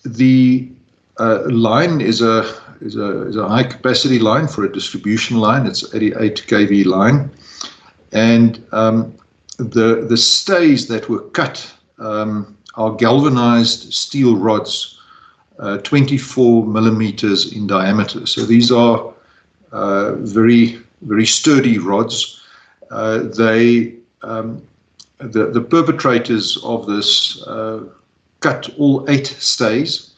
The line is a high capacity line for a distribution line. It's 88 kV line, and the stays that were cut are galvanized steel rods, 24 millimeters in diameter. So these are very sturdy rods. The perpetrators of this cut all 8 stays.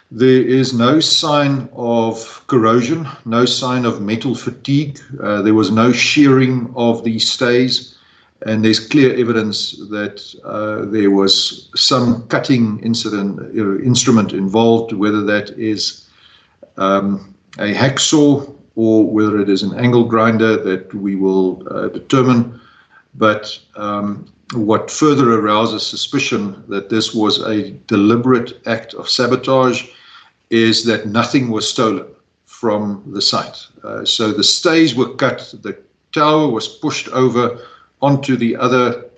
There is no sign of corrosion, no sign of metal fatigue. There was no shearing of these stays, and there's clear evidence that there was some cutting instrument involved, whether that is a hacksaw or whether it is an angle grinder that we will determine. But what further arouses suspicion that this was a deliberate act of sabotage is that nothing was stolen from the site. So the stays were cut, the tower was pushed over onto the other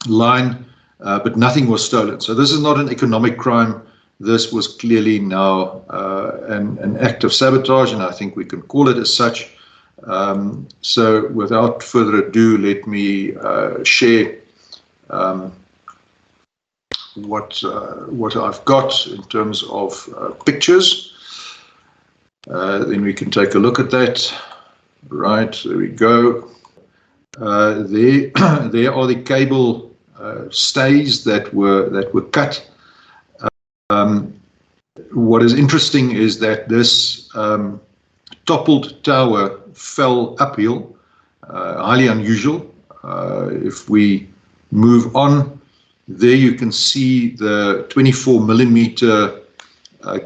line, but nothing was stolen. So this is not an economic crime. This was clearly now an act of sabotage, and I think we can call it as such. So without further ado, let me share what I've got in terms of pictures. Then we can take a look at that. Right, there we go. There are the cable stays that were cut. What is interesting is that this toppled tower fell uphill, highly unusual. If we move on, there you can see the 24 millimeter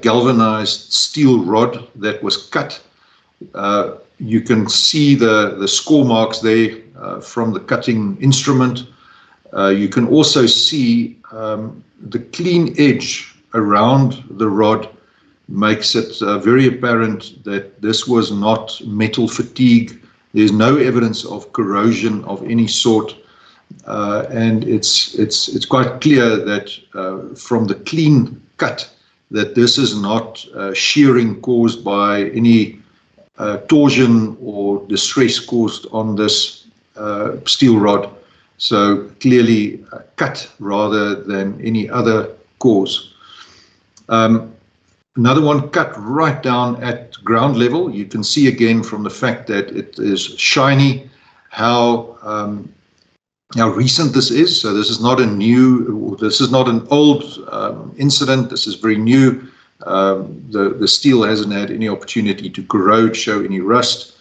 galvanized steel rod that was cut. You can see the score marks there from the cutting instrument. You can also see the clean edge around the rod makes it very apparent that this was not metal fatigue. There's no evidence of corrosion of any sort, and it's quite clear that from the clean cut that this is not shearing caused by any torsion or distress caused on this steel rod. So clearly cut rather than any other cause. Another one cut right down at ground level. You can see again from the fact that it is shiny how recent this is. So this is not a new, this is not an old incident. This is very new. The steel hasn't had any opportunity to corrode, show any rust.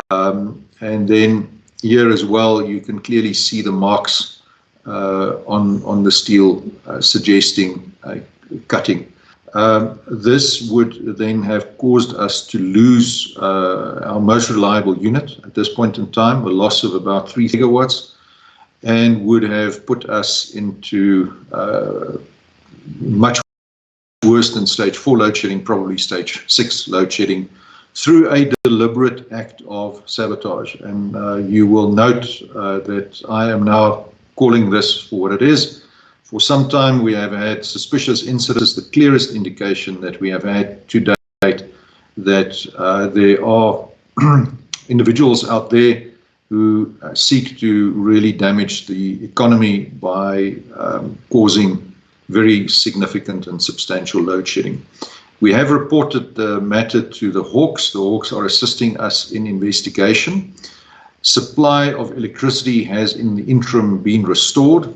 And then here as well, you can clearly see the marks on the steel suggesting cutting. This would then have caused us to lose our most reliable unit at this point in time, a loss of about 3 gigawatts, and would have put us into much worse than stage 4 load shedding, probably stage 6 load shedding, through a deliberate act of sabotage. And you will note that I am now calling this for what it is. For some time we have had suspicious incidents, the clearest indication that we have had to date that there are individuals out there who seek to really damage the economy by causing very significant and substantial load shedding. We have reported the matter to the Hawks. The Hawks are assisting us in investigation. Supply of electricity has in the interim been restored.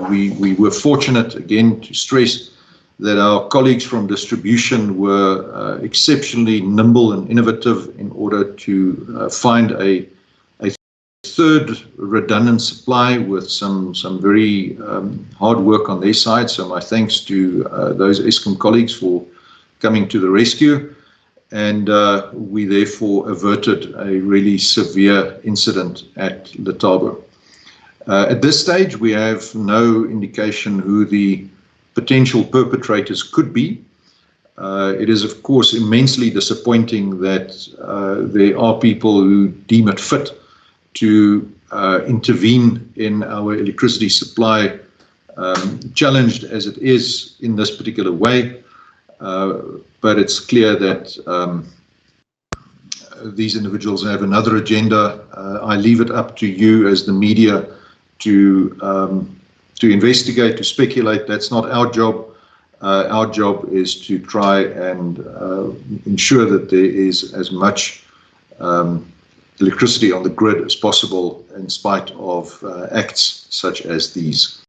We were fortunate, again, to stress that our colleagues from distribution were exceptionally nimble and innovative in order to find a third redundant supply with some very hard work on their side. So my thanks to those Eskom colleagues for coming to the rescue. And we therefore averted a really severe incident at Lethabo. At this stage, we have no indication who the potential perpetrators could be. It is, of course, immensely disappointing that there are people who deem it fit to intervene in our electricity supply challenged as it is in this particular way, but it's clear that these individuals have another agenda. I leave it up to you as the media to investigate, to speculate. That's not our job. Our job is to try and ensure that there is as much electricity on the grid as possible in spite of acts such as these.